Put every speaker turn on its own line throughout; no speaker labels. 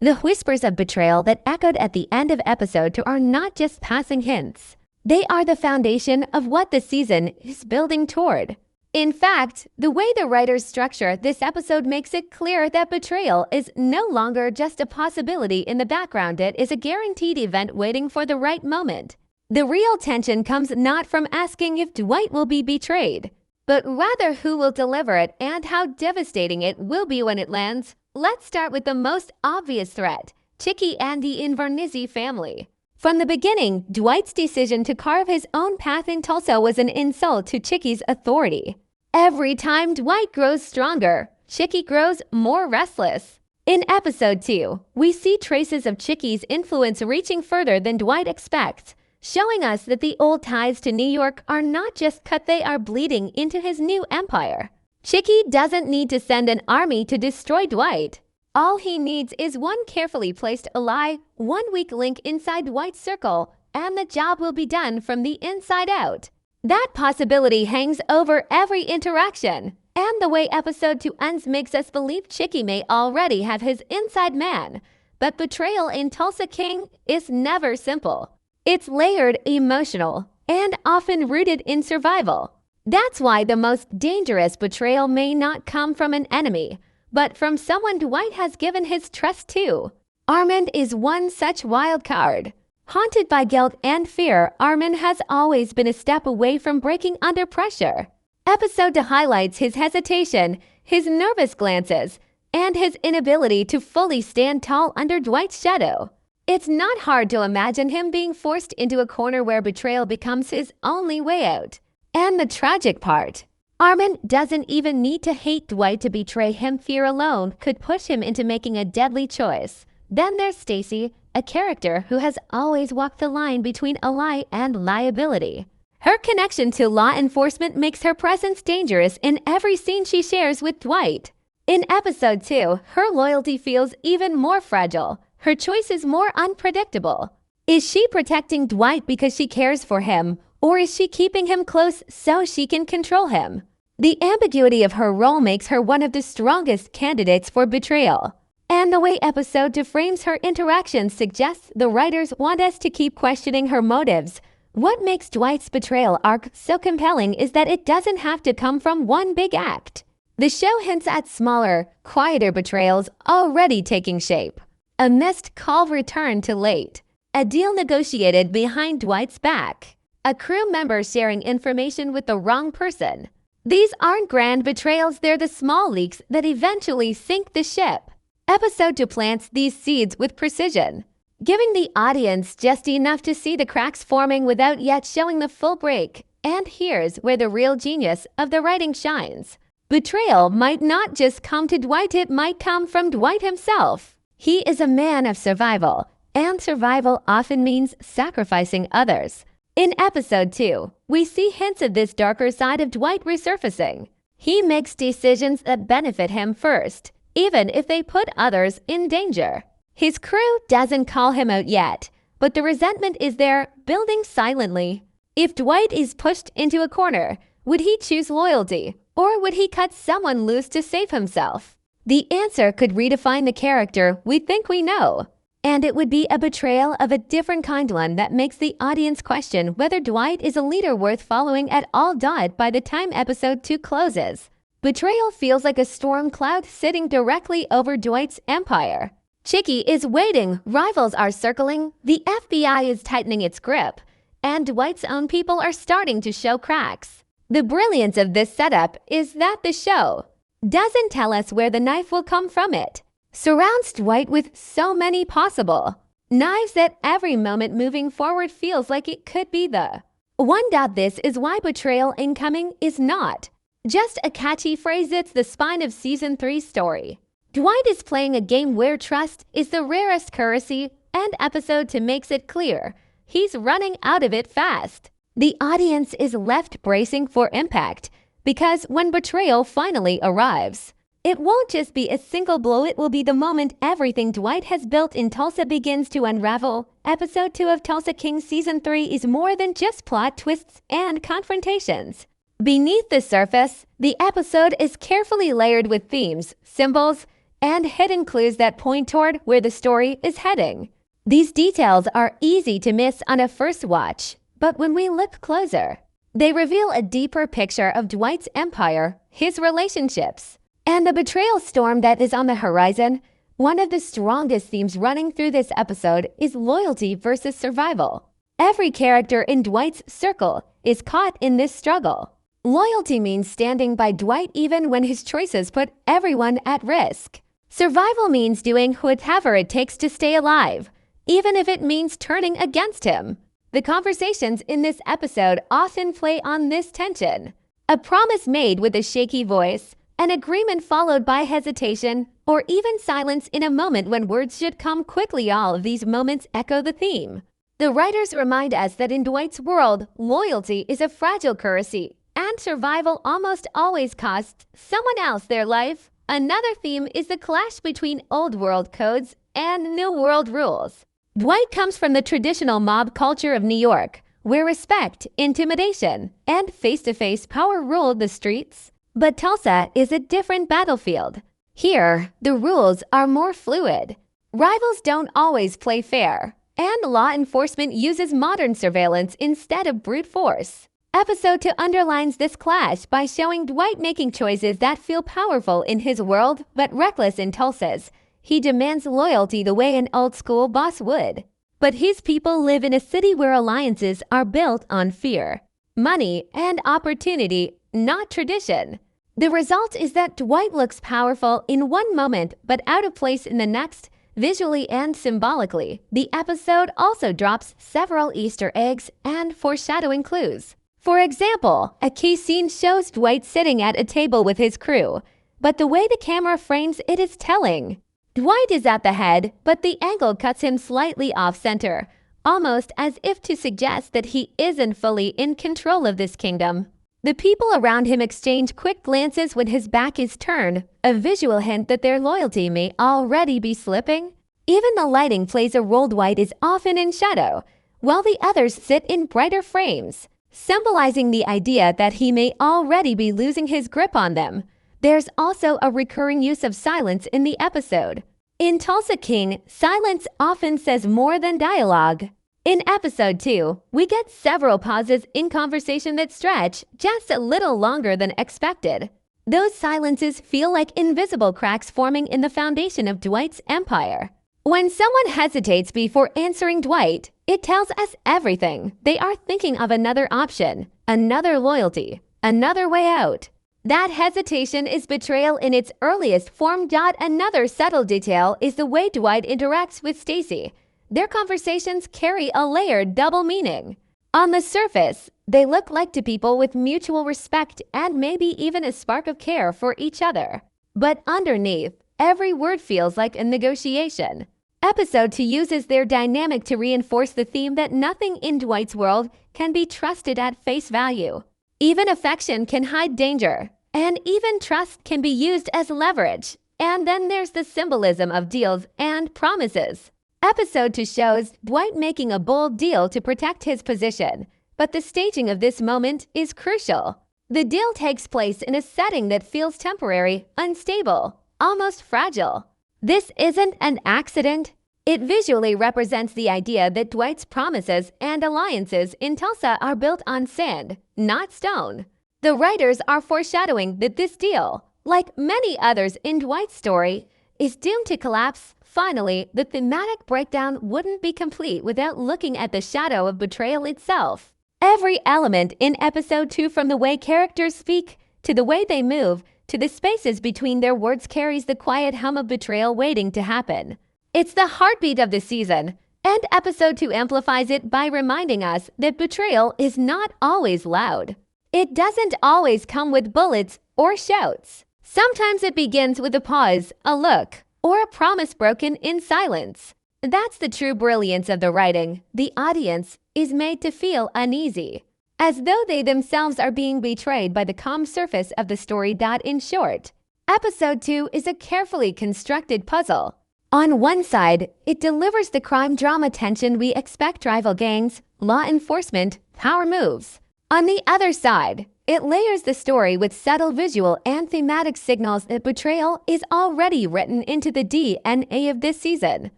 The whispers of betrayal that echoed at the end of episode 2 are not just passing hints. They are the foundation of what the season is building toward. In fact, the way the writers structure this episode makes it clear that betrayal is no longer just a possibility in the background. It is a guaranteed event waiting for the right moment. The real tension comes not from asking if Dwight will be betrayed, but rather who will deliver it and how devastating it will be when it lands. Let's start with the most obvious threat, Chickie and the Invernizzi family. From the beginning, Dwight's decision to carve his own path in Tulsa was an insult to Chickie's authority. Every time Dwight grows stronger, Chickie grows more restless. In episode 2, we see traces of Chickie's influence reaching further than Dwight expects, showing us that the old ties to New York are not just cut, they are bleeding into his new empire. Chickie doesn't need to send an army to destroy Dwight. All he needs is one carefully placed ally, one weak link inside Dwight's circle, and the job will be done from the inside out. That possibility hangs over every interaction, and the way episode 2 ends makes us believe Chickie may already have his inside man. But betrayal in Tulsa King is never simple. It's layered, emotional, and often rooted in survival. That's why the most dangerous betrayal may not come from an enemy, but from someone Dwight has given his trust to. Armand is one such wild card. Haunted by guilt and fear, Armand has always been a step away from breaking under pressure. Episode 2 highlights his hesitation, his nervous glances, and his inability to fully stand tall under Dwight's shadow. It's not hard to imagine him being forced into a corner where betrayal becomes his only way out. And the tragic part, Armand doesn't even need to hate Dwight to betray him. Fear alone could push him into making a deadly choice. Then there's Stacy, a character who has always walked the line between ally and liability. Her connection to law enforcement makes her presence dangerous in every scene she shares with Dwight. In episode 2, her loyalty feels even more fragile. Her choice is more unpredictable. Is she protecting Dwight because she cares for him, or is she keeping him close so she can control him? The ambiguity of her role makes her one of the strongest candidates for betrayal. And the way episode 2 frames her interactions suggests the writers want us to keep questioning her motives. What makes Dwight's betrayal arc so compelling is that it doesn't have to come from one big act. The show hints at smaller, quieter betrayals already taking shape. A missed call returned too late. A deal negotiated behind Dwight's back. A crew member sharing information with the wrong person. These aren't grand betrayals, they're the small leaks that eventually sink the ship. Episode 2 plants these seeds with precision, giving the audience just enough to see the cracks forming without yet showing the full break. And here's where the real genius of the writing shines. Betrayal might not just come to Dwight, it might come from Dwight himself. He is a man of survival, and survival often means sacrificing others. In episode 2, we see hints of this darker side of Dwight resurfacing. He makes decisions that benefit him first, even if they put others in danger. His crew doesn't call him out yet, but the resentment is there, building silently. If Dwight is pushed into a corner, would he choose loyalty, or would he cut someone loose to save himself? The answer could redefine the character we think we know. And it would be a betrayal of a different kind, one that makes the audience question whether Dwight is a leader worth following at all. By the time episode 2 closes, betrayal feels like a storm cloud sitting directly over Dwight's empire. Chickie is waiting, rivals are circling, the FBI is tightening its grip, and Dwight's own people are starting to show cracks. The brilliance of this setup is that the show doesn't tell us where the knife will come from. It surrounds Dwight with so many possible knives at every moment. Moving forward feels like it could be the one. This is why betrayal incoming is not just a catchy phrase, it's the spine of season 3's story. Dwight is playing a game where trust is the rarest currency, and episode 2 makes it clear he's running out of it fast. The audience is left bracing for impact, because when betrayal finally arrives, it won't just be a single blow, it will be the moment everything Dwight has built in Tulsa begins to unravel. Episode 2 of Tulsa King Season 3 is more than just plot twists and confrontations. Beneath the surface, the episode is carefully layered with themes, symbols, and hidden clues that point toward where the story is heading. These details are easy to miss on a first watch, but when we look closer, they reveal a deeper picture of Dwight's empire, his relationships, and the betrayal storm that is on the horizon. One of the strongest themes running through this episode is loyalty versus survival. Every character in Dwight's circle is caught in this struggle. Loyalty means standing by Dwight even when his choices put everyone at risk. Survival means doing whatever it takes to stay alive, even if it means turning against him. The conversations in this episode often play on this tension. A promise made with a shaky voice, an agreement followed by hesitation, or even silence in a moment when words should come quickly. All of these moments echo the theme. The writers remind us that in Dwight's world, loyalty is a fragile currency, and survival almost always costs someone else their life. Another theme is the clash between old world codes and new world rules. Dwight comes from the traditional mob culture of New York, where respect, intimidation, and face-to-face power ruled the streets. But Tulsa is a different battlefield. Here, the rules are more fluid. Rivals don't always play fair, and law enforcement uses modern surveillance instead of brute force. Episode 2 underlines this clash by showing Dwight making choices that feel powerful in his world but reckless in Tulsa's. He demands loyalty the way an old-school boss would. But his people live in a city where alliances are built on fear, money, and opportunity, not tradition. The result is that Dwight looks powerful in one moment but out of place in the next. Visually and symbolically, the episode also drops several Easter eggs and foreshadowing clues. For example, a key scene shows Dwight sitting at a table with his crew, but the way the camera frames it is telling. Dwight is at the head, but the angle cuts him slightly off-center, almost as if to suggest that he isn't fully in control of this kingdom. The people around him exchange quick glances when his back is turned, a visual hint that their loyalty may already be slipping. Even the lighting plays a role. Dwight is often in shadow, while the others sit in brighter frames, symbolizing the idea that he may already be losing his grip on them. There's also a recurring use of silence in the episode. In Tulsa King, silence often says more than dialogue. In episode 2, we get several pauses in conversation that stretch just a little longer than expected. Those silences feel like invisible cracks forming in the foundation of Dwight's empire. When someone hesitates before answering Dwight, it tells us everything. They are thinking of another option, another loyalty, another way out. That hesitation is betrayal in its earliest form. Another subtle detail is the way Dwight interacts with Stacy. Their conversations carry a layered double meaning. On the surface, they look like two people with mutual respect and maybe even a spark of care for each other. But underneath, every word feels like a negotiation. Episode 2 uses their dynamic to reinforce the theme that nothing in Dwight's world can be trusted at face value. Even affection can hide danger, and even trust can be used as leverage. And then there's the symbolism of deals and promises. Episode 2 shows Dwight making a bold deal to protect his position, but the staging of this moment is crucial. The deal takes place in a setting that feels temporary, unstable, almost fragile. This isn't an accident. It visually represents the idea that Dwight's promises and alliances in Tulsa are built on sand, not stone. The writers are foreshadowing that this deal, like many others in Dwight's story, is doomed to collapse. Finally, the thematic breakdown wouldn't be complete without looking at the shadow of betrayal itself. Every element in episode 2, from the way characters speak, to the way they move, to the spaces between their words, carries the quiet hum of betrayal waiting to happen. It's the heartbeat of the season, and episode 2 amplifies it by reminding us that betrayal is not always loud. It doesn't always come with bullets or shouts. Sometimes it begins with a pause, a look, or a promise broken in silence. That's the true brilliance of the writing. The audience is made to feel uneasy, as though they themselves are being betrayed by the calm surface of the story. In short, episode 2 is a carefully constructed puzzle. On one side, it delivers the crime drama tension we expect: rival gangs, law enforcement, power moves. On the other side, It layers the story with subtle visual and thematic signals that Betrayal is already written into the DNA of this season.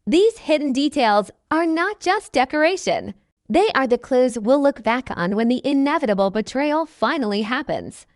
These hidden details are not just decoration. They are the clues we'll look back on when the inevitable betrayal finally happens.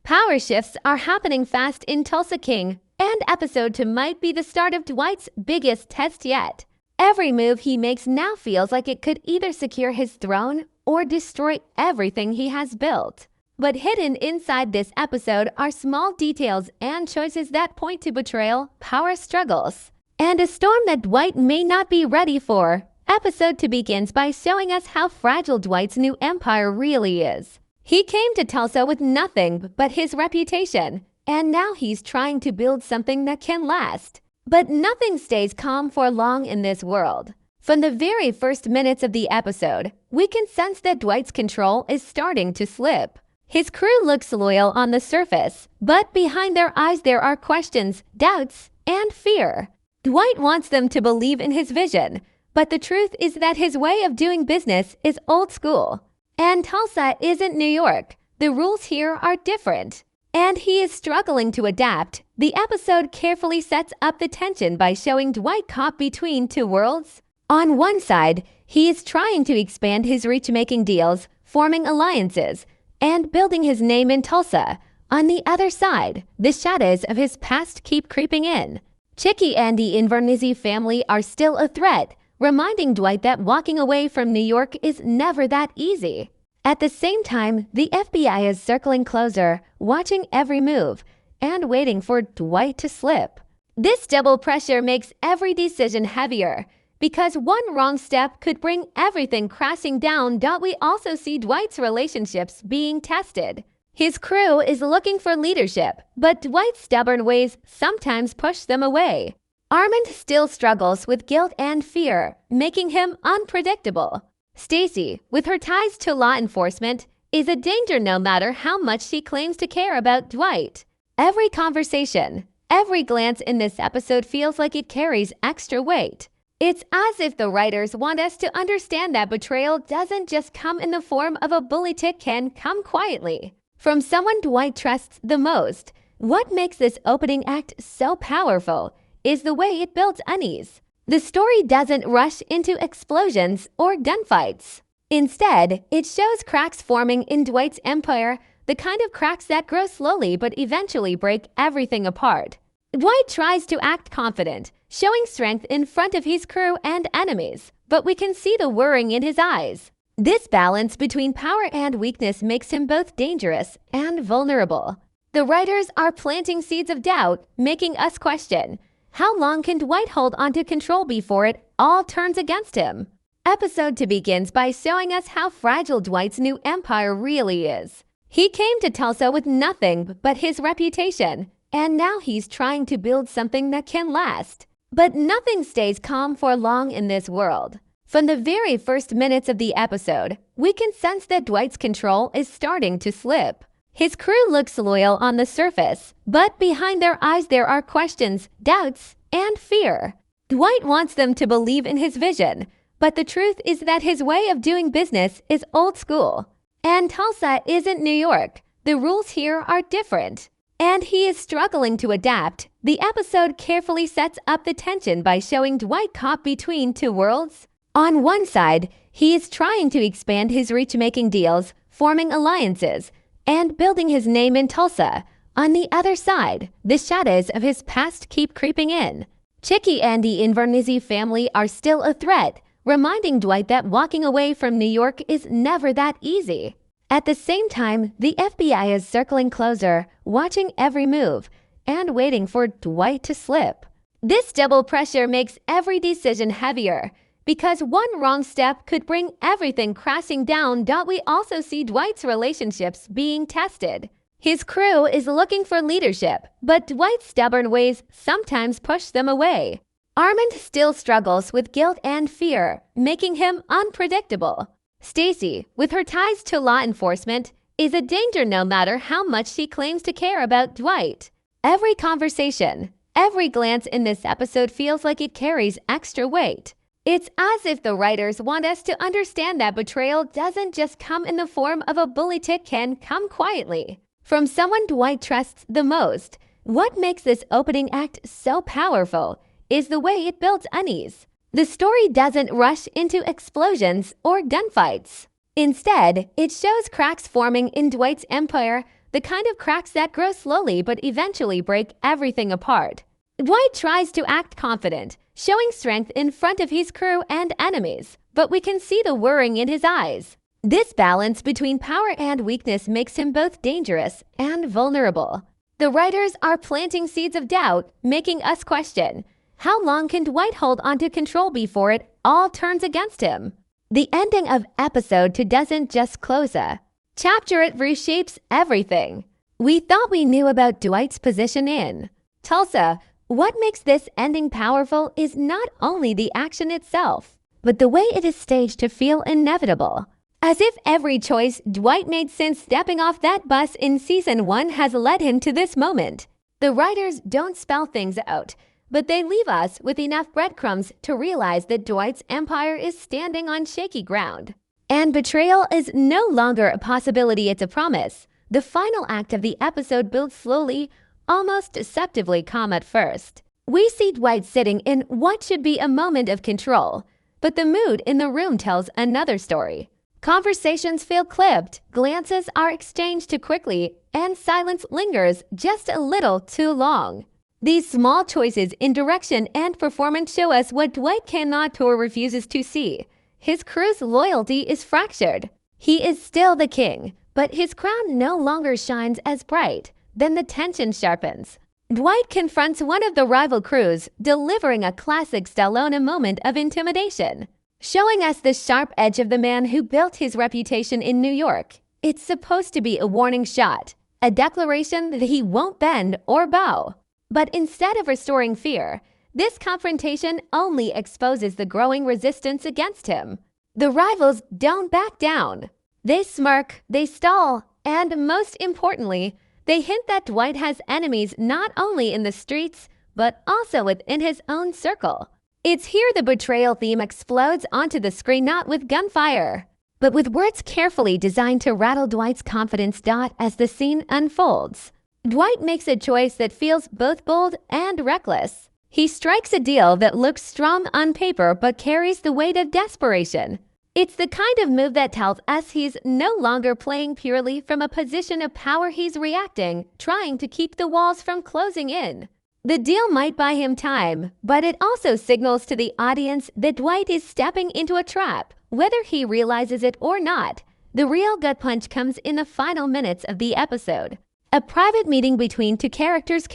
Power shifts are happening fast in Tulsa King, and episode 2 might be the start of Dwight's biggest test yet. Every move he makes now feels like it could either secure his throne or destroy everything he has built. But hidden inside this episode are small details and choices that point to betrayal, power struggles, and a storm that Dwight may not be ready for. Episode 2 begins by showing us how fragile Dwight's new empire really is. He came to Tulsa with nothing but his reputation, and now he's trying to build something that can last. But nothing stays calm for long in this world. From the very first minutes of the episode, we can sense that Dwight's control is starting to slip. His crew looks loyal on the surface, but behind their eyes there are questions, doubts, and fear. Dwight wants them to believe in his vision, but the truth is that his way of doing business is old school. And Tulsa isn't New York. The rules here are different. And he is struggling to adapt. The episode carefully sets up the tension by showing Dwight caught between two worlds. On one side, he is trying to expand his reach, making deals, forming alliances, and building his name in Tulsa. On the other side, the shadows of his past keep creeping in. Chickie and the Invernizzi family are still a threat, reminding Dwight that walking away from New York is never that easy. At the same time, the FBI is circling closer, watching every move, and waiting for Dwight to slip. This double pressure makes every decision heavier, because one wrong step could bring everything crashing down. We also see Dwight's relationships being tested. His crew is looking for leadership, but Dwight's stubborn ways sometimes push them away. Armand still struggles with guilt and fear, making him unpredictable. Stacy, with her ties to law enforcement, is a danger no matter how much she claims to care about Dwight. Every conversation, every glance in this episode feels like it carries extra weight. It's as if the writers want us to understand that betrayal doesn't just come in the form of a bully. It can come quietly, from someone Dwight trusts the most. What makes this opening act so powerful is the way it builds unease. The story doesn't rush into explosions or gunfights. Instead, it shows cracks forming in Dwight's empire, the kind of cracks that grow slowly but eventually break everything apart. Dwight tries to act confident, showing strength in front of his crew and enemies, but we can see the worrying in his eyes. This balance between power and weakness makes him both dangerous and vulnerable. The writers are planting seeds of doubt, making us question, how long can Dwight hold onto control before it all turns against him? Episode 2 begins by showing us how fragile Dwight's new empire really is. He came to Tulsa with nothing but his reputation, and now he's trying to build something that can last. But nothing stays calm for long in this world. From the very first minutes of the episode, we can sense that Dwight's control is starting to slip. His crew looks loyal on the surface, but behind their eyes there are questions, doubts, and fear. Dwight wants them to believe in his vision, but the truth is that his way of doing business is old school. And Tulsa isn't New York. The rules here are different. And he is struggling to adapt. The episode carefully sets up the tension by showing Dwight caught between two worlds. On one side, he is trying to expand his reach, making deals, forming alliances, and building his name in Tulsa. On the other side, the shadows of his past keep creeping in. Chickie and the Invernizzi family are still a threat, reminding Dwight that walking away from New York is never that easy. At the same time, the FBI is circling closer, watching every move, and waiting for Dwight to slip. This double pressure makes every decision heavier, because one wrong step could bring everything crashing down. We also see Dwight's relationships being tested. His crew is looking for leadership, but Dwight's stubborn ways sometimes push them away. Armand still struggles with guilt and fear, making him unpredictable. Stacy, with her ties to law enforcement, is a danger no matter how much she claims to care about Dwight. Every conversation, every glance in this episode feels like it carries extra weight. It's as if the writers want us to understand that betrayal doesn't just come in the form of a bully tick can come quietly from someone Dwight trusts the most. What makes this opening act so powerful is the way it builds unease. The story doesn't rush into explosions or gunfights. Instead, it shows cracks forming in Dwight's empire, the kind of cracks that grow slowly but eventually break everything apart. Dwight tries to act confident, showing strength in front of his crew and enemies, but we can see the worrying in his eyes. This balance between power and weakness makes him both dangerous and vulnerable. The writers are planting seeds of doubt, making us question, how long can Dwight hold onto control before it all turns against him? The ending of episode 2 doesn't just close a chapter, it reshapes everything. We thought we knew about Dwight's position in Tulsa. What makes this ending powerful is not only the action itself, but the way it is staged to feel inevitable. As if every choice Dwight made since stepping off that bus in season 1 has led him to this moment. The writers don't spell things out, but they leave us with enough breadcrumbs to realize that Dwight's empire is standing on shaky ground. And betrayal is no longer a possibility, it's a promise. The final act of the episode builds slowly, almost deceptively calm at first. We see Dwight sitting in what should be a moment of control, but the mood in the room tells another story. Conversations feel clipped, glances are exchanged too quickly, and silence lingers just a little too long. These small choices in direction and performance show us what Dwight cannot or refuses to see. His crew's loyalty is fractured. He is still the king, but his crown no longer shines as bright. Then the tension sharpens. Dwight confronts one of the rival crews, delivering a classic Stallone moment of intimidation, showing us the sharp edge of the man who built his reputation in New York. It's supposed to be a warning shot, a declaration that he won't bend or bow. But instead of restoring fear, this confrontation only exposes the growing resistance against him. The rivals don't back down. They smirk, they stall, and most importantly, they hint that Dwight has enemies not only in the streets, but also within his own circle. It's here the betrayal theme explodes onto the screen, not with gunfire, but with words carefully designed to rattle Dwight's confidence. As the scene unfolds, Dwight makes a choice that feels both bold and reckless. He strikes a deal that looks strong on paper but carries the weight of desperation. It's the kind of move that tells us he's no longer playing purely from a position of power. He's reacting, trying to keep the walls from closing in. The deal might buy him time, but it also signals to the audience that Dwight is stepping into a trap, whether he realizes it or not. The real gut punch comes in the final minutes of the episode. A private meeting between two characters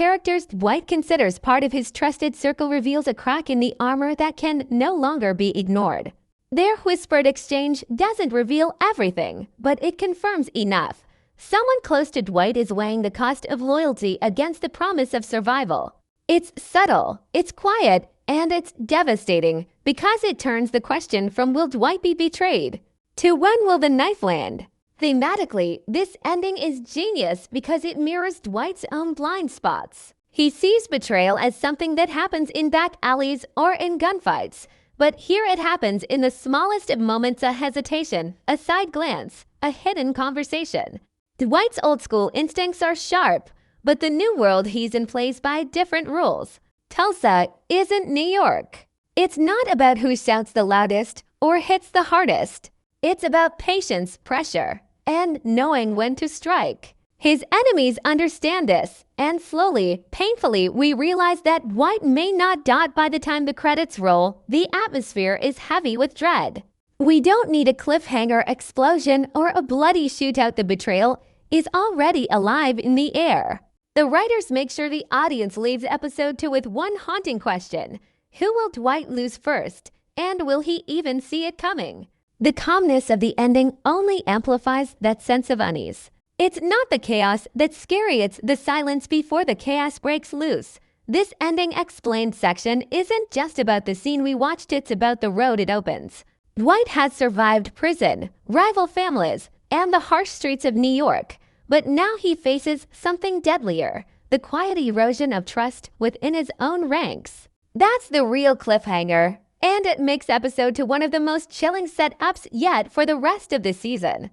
Dwight considers part of his trusted circle reveals a crack in the armor that can no longer be ignored. Their whispered exchange doesn't reveal everything, but it confirms enough. Someone close to Dwight is weighing the cost of loyalty against the promise of survival. It's subtle, it's quiet, and it's devastating because it turns the question from will Dwight be betrayed to when will the knife land? Thematically, this ending is genius because it mirrors Dwight's own blind spots. He sees betrayal as something that happens in back alleys or in gunfights, but here it happens in the smallest of moments: a hesitation, a side glance, a hidden conversation. Dwight's old-school instincts are sharp, but the new world he's in plays by different rules. Tulsa isn't New York. It's not about who shouts the loudest or hits the hardest. It's about patience, pressure, and knowing when to strike. His enemies understand this, and slowly, painfully, we realize that Dwight may not die by the time the credits roll. The atmosphere is heavy with dread. We don't need a cliffhanger explosion or a bloody shootout. The betrayal is already alive in the air. The writers make sure the audience leaves episode 2 with one haunting question: who will Dwight lose first, and will he even see it coming? The calmness of the ending only amplifies that sense of unease. It's not the chaos that's scary, it's the silence before the chaos breaks loose. This ending explained section isn't just about the scene we watched, it's about the road it opens. Dwight has survived prison, rival families, and the harsh streets of New York, but now he faces something deadlier: the quiet erosion of trust within his own ranks. That's the real cliffhanger. And it makes episode to one of the most chilling setups yet for the rest of the season.